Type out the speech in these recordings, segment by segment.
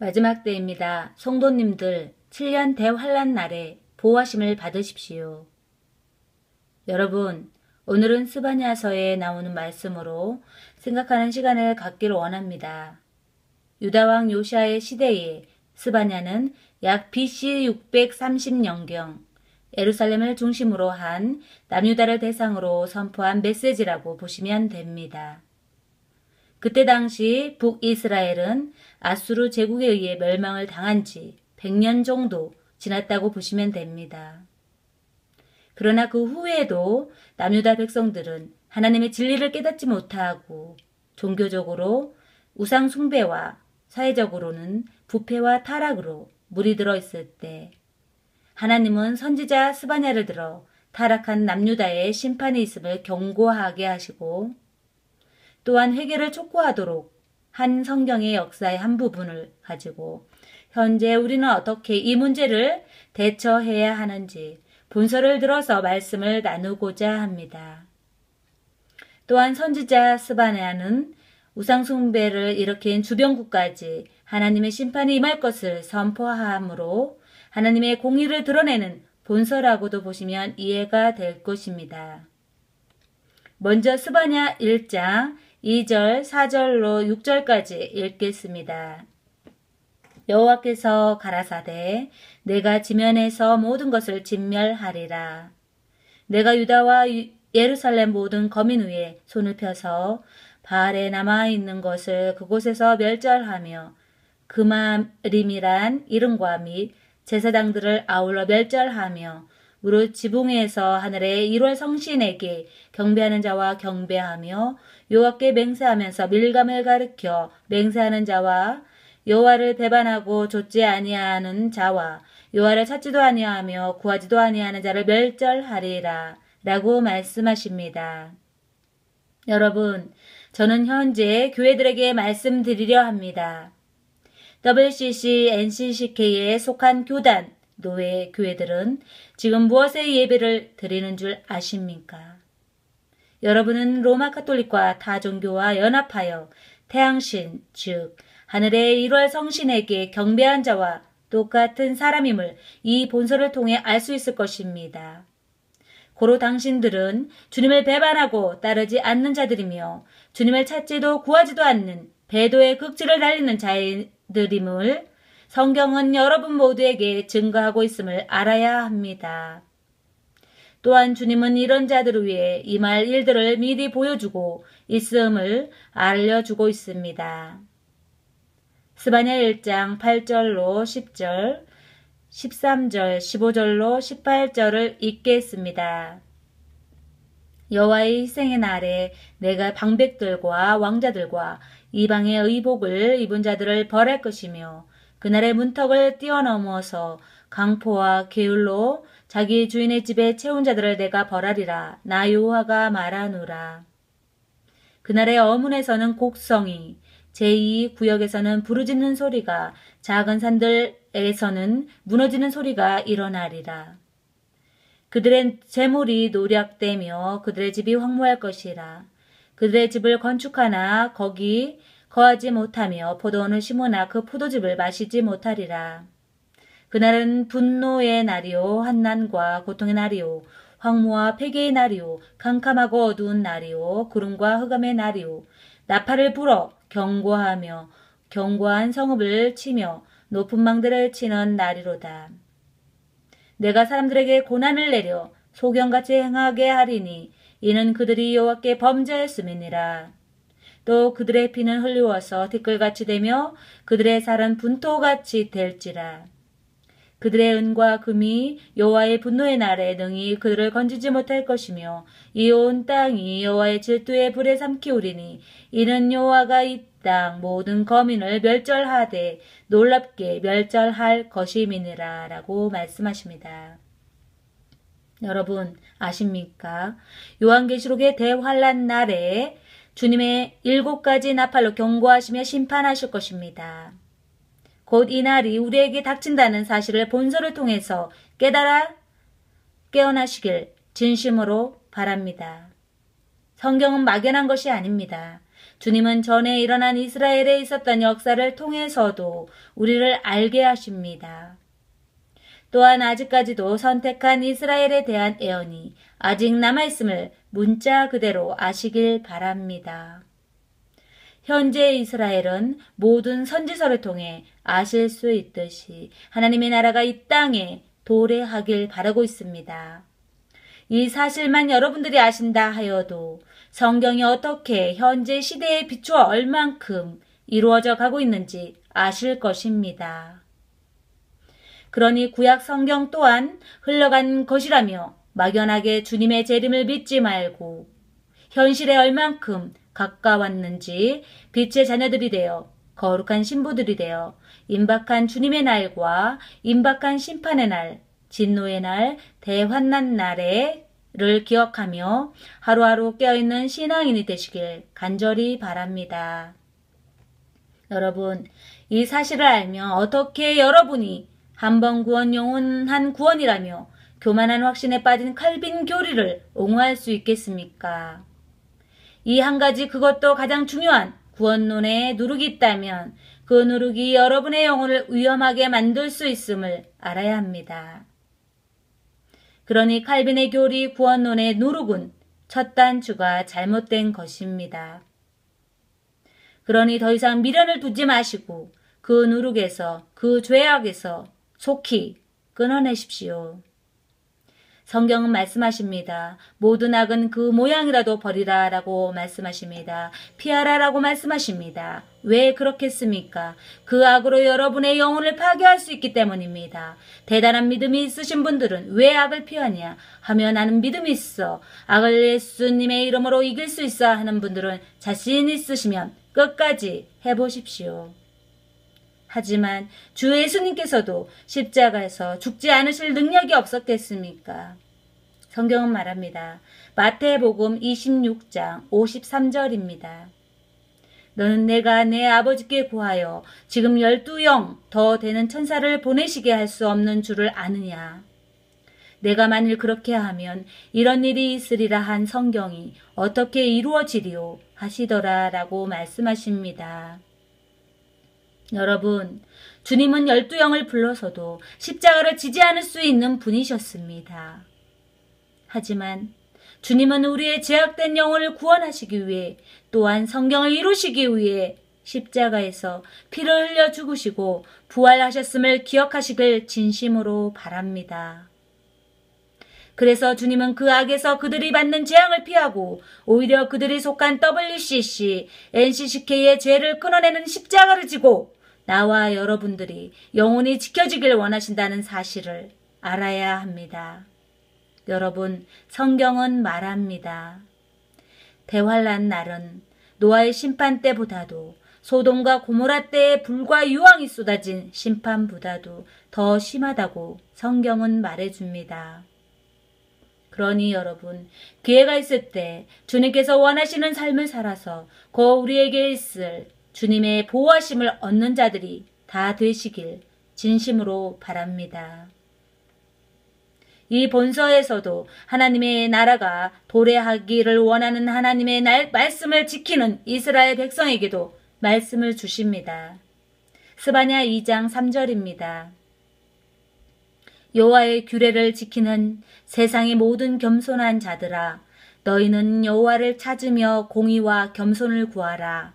마지막 때입니다. 성도님들 7년 대환란 날에 보호하심을 받으십시오. 여러분, 오늘은 스바냐서에 나오는 말씀으로 생각하는 시간을 갖기를 원합니다. 유다왕 요시아의 시대에 스바냐는 약 BC 630년경 예루살렘을 중심으로 한 남유다를 대상으로 선포한 메시지라고 보시면 됩니다. 그때 당시 북이스라엘은 아수르 제국에 의해 멸망을 당한 지 100년 정도 지났다고 보시면 됩니다. 그러나 그 후에도 남유다 백성들은 하나님의 진리를 깨닫지 못하고 종교적으로 우상 숭배와 사회적으로는 부패와 타락으로 물이 들어 있을 때 하나님은 선지자 스바냐를 들어 타락한 남유다의 심판이 있음을 경고하게 하시고 또한 회개를 촉구하도록 한 성경의 역사의 한 부분을 가지고 현재 우리는 어떻게 이 문제를 대처해야 하는지 본서를 들어서 말씀을 나누고자 합니다. 또한 선지자 스바냐는 우상숭배를 일으킨 주변국까지 하나님의 심판이 임할 것을 선포함으로 하나님의 공의를 드러내는 본서라고도 보시면 이해가 될 것입니다. 먼저 스바냐 1장 2절, 4절로 6절까지 읽겠습니다. 여호와께서 가라사대 내가 지면에서 모든 것을 진멸하리라. 내가 유다와 예루살렘 모든 거민 위에 손을 펴서 바알에 남아있는 것을 그곳에서 멸절하며 그마림이란 이름과 및 제사장들을 아울러 멸절하며 무릇 지붕에서 하늘의 1월 성신에게 경배하는 자와 경배하며 여호와께 맹세하면서 밀감을 가르켜 맹세하는 자와 여호와를 배반하고 좇지 아니하는 자와 여호와를 찾지도 아니하며 구하지도 아니하는 자를 멸절하리라 라고 말씀하십니다. 여러분, 저는 현재 교회들에게 말씀드리려 합니다. WCC, NCCK에 속한 교단, 노예 교회들은 지금 무엇의 예배를 드리는 줄 아십니까? 여러분은 로마 카톨릭과 타종교와 연합하여 태양신, 즉 하늘의 1월 성신에게 경배한 자와 똑같은 사람임을 이 본서를 통해 알 수 있을 것입니다. 고로 당신들은 주님을 배반하고 따르지 않는 자들이며 주님을 찾지도 구하지도 않는 배도의 극지를 달리는 자들임을 성경은 여러분 모두에게 증거하고 있음을 알아야 합니다. 또한 주님은 이런 자들을 위해 임할 일들을 미리 보여주고 있음을 알려주고 있습니다. 스바냐 1장 8절로 10절, 13절, 15절로 18절을 읽겠습니다. 여호와의 희생의 날에 내가 방백들과 왕자들과 이방의 의복을 입은 자들을 벌할 것이며 그날의 문턱을 뛰어넘어서 강포와 게을로 자기 주인의 집에 채운 자들을 내가 벌하리라. 나 여호와가 말하노라. 그날의 어문에서는 곡성이, 제2구역에서는 부르짖는 소리가, 작은 산들에서는 무너지는 소리가 일어나리라. 그들의 재물이 노략되며 그들의 집이 황무할 것이라. 그들의 집을 건축하나 거기 거하지 못하며 포도원을 심으나 그 포도즙을 마시지 못하리라. 그날은 분노의 날이요 환난과 고통의 날이요 황무와 폐괴의 날이요 캄캄하고 어두운 날이요 구름과 흑암의 날이요 나팔을 불어 경고하며 견고한 성읍을 치며 높은 망대를 치는 날이로다. 내가 사람들에게 고난을 내려 소경같이 행하게 하리니 이는 그들이 여호와께 범죄했음이니라. 또 그들의 피는 흘리워서 티끌같이 되며 그들의 살은 분토같이 될지라. 그들의 은과 금이 여호와의 분노의 날에 능히 그들을 건지지 못할 것이며 이 온 땅이 여호와의 질투의 불에 삼키우리니 이는 여호와가 이 땅 모든 거민을 멸절하되 놀랍게 멸절할 것임이니라 라고 말씀하십니다. 여러분 아십니까? 요한계시록의 대환란 날에 주님의 7가지 나팔로 경고하시며 심판하실 것입니다. 곧 이 날이 우리에게 닥친다는 사실을 본서를 통해서 깨달아 깨어나시길 진심으로 바랍니다. 성경은 막연한 것이 아닙니다. 주님은 전에 일어난 이스라엘에 있었던 역사를 통해서도 우리를 알게 하십니다. 또한 아직까지도 선택한 이스라엘에 대한 애언이 아직 남아있음을 문자 그대로 아시길 바랍니다. 현재 이스라엘은 모든 선지서를 통해 아실 수 있듯이 하나님의 나라가 이 땅에 도래하길 바라고 있습니다. 이 사실만 여러분들이 아신다 하여도 성경이 어떻게 현재 시대에 비추어 얼만큼 이루어져 가고 있는지 아실 것입니다. 그러니 구약 성경 또한 흘러간 것이라며 막연하게 주님의 재림을 믿지 말고 현실에 얼만큼 가까웠는지 빛의 자녀들이 되어 거룩한 신부들이 되어 임박한 주님의 날과 임박한 심판의 날, 진노의 날, 대환난 날에를 기억하며 하루하루 깨어있는 신앙인이 되시길 간절히 바랍니다. 여러분, 이 사실을 알며 어떻게 여러분이 한번 구원 영원한 구원이라며 교만한 확신에 빠진 칼빈 교리를 옹호할 수 있겠습니까? 이 한 가지 그것도 가장 중요한 구원론의 누룩이 있다면 그 누룩이 여러분의 영혼을 위험하게 만들 수 있음을 알아야 합니다. 그러니 칼빈의 교리 구원론의 누룩은 첫 단추가 잘못된 것입니다. 그러니 더 이상 미련을 두지 마시고 그 누룩에서 그 죄악에서 속히 끊어내십시오. 성경은 말씀하십니다. 모든 악은 그 모양이라도 버리라 라고 말씀하십니다. 피하라 라고 말씀하십니다. 왜 그렇겠습니까? 그 악으로 여러분의 영혼을 파괴할 수 있기 때문입니다. 대단한 믿음이 있으신 분들은 왜 악을 피하냐 하며 나는 믿음이 있어. 악을 예수님의 이름으로 이길 수 있어 하는 분들은 자신 있으시면 끝까지 해보십시오. 하지만 주 예수님께서도 십자가에서 죽지 않으실 능력이 없었겠습니까? 성경은 말합니다. 마태복음 26장 53절입니다. 너는 내가 내 아버지께 구하여 지금 12영 더 되는 천사를 보내시게 할 수 없는 줄을 아느냐? 내가 만일 그렇게 하면 이런 일이 있으리라 한 성경이 어떻게 이루어지리요 하시더라 라고 말씀하십니다. 여러분, 주님은 12영을 불러서도 십자가를 지지 않을 수 있는 분이셨습니다. 하지만 주님은 우리의 제약된 영혼을 구원하시기 위해 또한 성경을 이루시기 위해 십자가에서 피를 흘려 죽으시고 부활하셨음을 기억하시길 진심으로 바랍니다. 그래서 주님은 그 악에서 그들이 받는 재앙을 피하고 오히려 그들이 속한 WCC, NCCK의 죄를 끊어내는 십자가를 지고 나와 여러분들이 영혼이 지켜지길 원하신다는 사실을 알아야 합니다. 여러분, 성경은 말합니다. 대환란 날은 노아의 심판 때보다도 소돔과 고모라 때의 불과 유황이 쏟아진 심판보다도 더 심하다고 성경은 말해줍니다. 그러니 여러분, 기회가 있을 때 주님께서 원하시는 삶을 살아서 곧 우리에게 있을 주님의 보호하심을 얻는 자들이 다 되시길 진심으로 바랍니다. 이 본서에서도 하나님의 나라가 도래하기를 원하는 하나님의 말씀을 지키는 이스라엘 백성에게도 말씀을 주십니다. 스바냐 2장 3절입니다. 여호와의 규례를 지키는 세상의 모든 겸손한 자들아, 너희는 여호와를 찾으며 공의와 겸손을 구하라.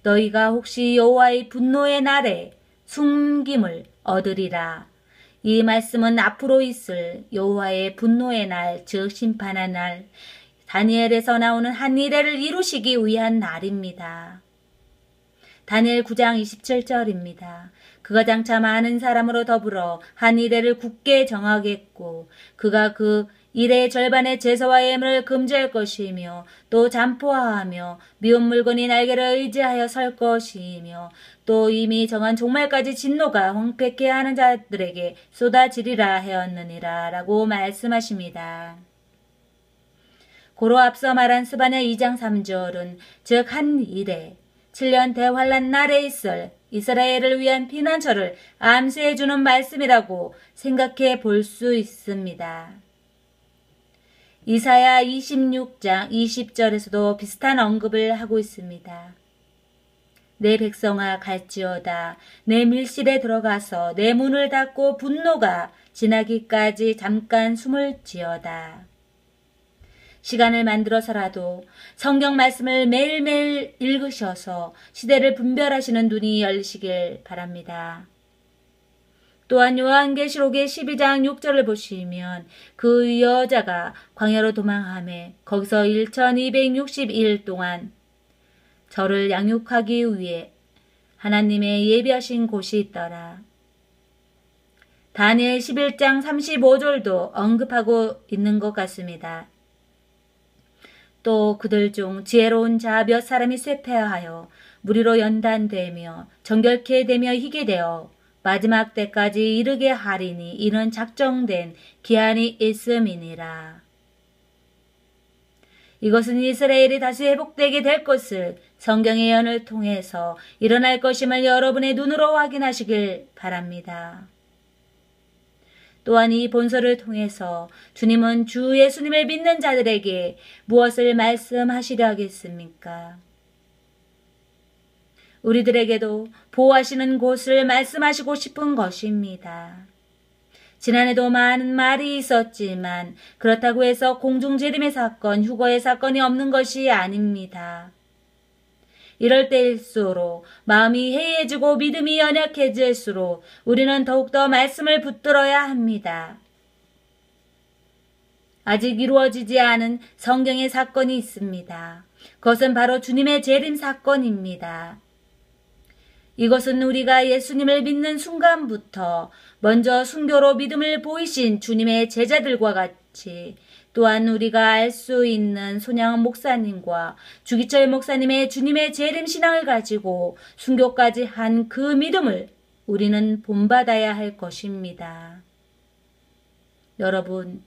너희가 혹시 여호와의 분노의 날에 숨김을 얻으리라. 이 말씀은 앞으로 있을 여호와의 분노의 날, 즉 심판의 날, 다니엘에서 나오는 한 이래를 이루시기 위한 날입니다. 다니엘 9장 27절입니다. 그가 장차 많은 사람으로 더불어 한 이래를 굳게 정하겠고 그가 그 일의 절반의 제사와 예물을 금지할 것이며 또 잠포하며 미운 물건이 날개를 의지하여 설 것이며 또 이미 정한 종말까지 진노가 황폐케 하는 자들에게 쏟아지리라 하였느니라 라고 말씀하십니다. 고로 앞서 말한 스바냐 2장 3절은 즉 한 일에 7년 대환란 날에 있을 이스라엘을 위한 피난처를 암시해주는 말씀이라고 생각해 볼 수 있습니다. 이사야 26장 20절에서도 비슷한 언급을 하고 있습니다. 내 백성아 갈지어다. 내 밀실에 들어가서 내 문을 닫고 분노가 지나기까지 잠깐 숨을 지어다. 시간을 만들어서라도 성경 말씀을 매일매일 읽으셔서 시대를 분별하시는 눈이 열리시길 바랍니다. 또한 요한계시록의 12장 6절을 보시면 그 여자가 광야로 도망하며 거기서 1262일 동안 저를 양육하기 위해 하나님의 예비하신 곳이 있더라. 다니엘 11장 35절도 언급하고 있는 것 같습니다. 또 그들 중 지혜로운 자 몇 사람이 쇠퇴하여 무리로 연단되며 정결케 되며 희게 되어 마지막 때까지 이르게 하리니 이는 작정된 기한이 있음이니라. 이것은 이스라엘이 다시 회복되게 될 것을 성경의 예언을 통해서 일어날 것임을 여러분의 눈으로 확인하시길 바랍니다. 또한 이 본서를 통해서 주님은 주 예수님을 믿는 자들에게 무엇을 말씀하시려 하겠습니까? 우리들에게도 보호하시는 곳을 말씀하시고 싶은 것입니다. 지난해도 많은 말이 있었지만 그렇다고 해서 공중재림의 사건, 휴거의 사건이 없는 것이 아닙니다. 이럴 때일수록 마음이 해이해지고 믿음이 연약해질수록 우리는 더욱더 말씀을 붙들어야 합니다. 아직 이루어지지 않은 성경의 사건이 있습니다. 그것은 바로 주님의 재림 사건입니다. 이것은 우리가 예수님을 믿는 순간부터 먼저 순교로 믿음을 보이신 주님의 제자들과 같이 또한 우리가 알 수 있는 손양원 목사님과 주기철 목사님의 주님의 재림 신앙을 가지고 순교까지 한 그 믿음을 우리는 본받아야 할 것입니다. 여러분,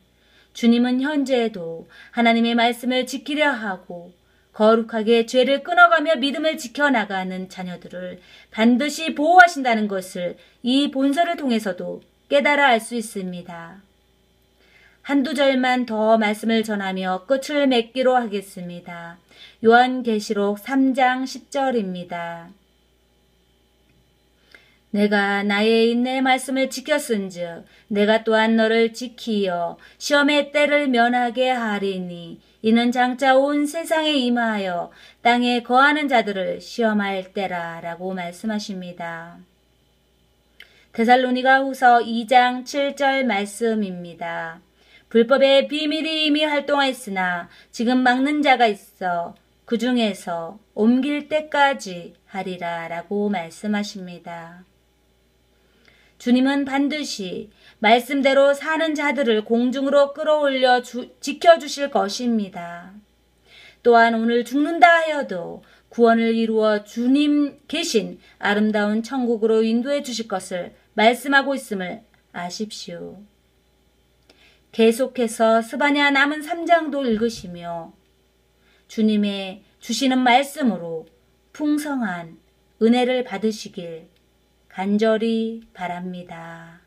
주님은 현재에도 하나님의 말씀을 지키려 하고 거룩하게 죄를 끊어가며 믿음을 지켜나가는 자녀들을 반드시 보호하신다는 것을 이 본서를 통해서도 깨달아 알 수 있습니다. 한두 절만 더 말씀을 전하며 끝을 맺기로 하겠습니다. 요한계시록 3장 10절입니다. 내가 나의 인내 말씀을 지켰은즉 내가 또한 너를 지키어 시험의 때를 면하게 하리니 이는 장차 온 세상에 임하여 땅에 거하는 자들을 시험할 때라 라고 말씀하십니다. 데살로니가 후서 2장 7절 말씀입니다. 불법의 비밀이 이미 활동하였으나 지금 막는 자가 있어 그 중에서 옮길 때까지 하리라 라고 말씀하십니다. 주님은 반드시 말씀대로 사는 자들을 공중으로 끌어올려 지켜주실 것입니다. 또한 오늘 죽는다 하여도 구원을 이루어 주님 계신 아름다운 천국으로 인도해 주실 것을 말씀하고 있음을 아십시오. 계속해서 스바냐 남은 3장도 읽으시며 주님의 주시는 말씀으로 풍성한 은혜를 받으시길 간절히 바랍니다.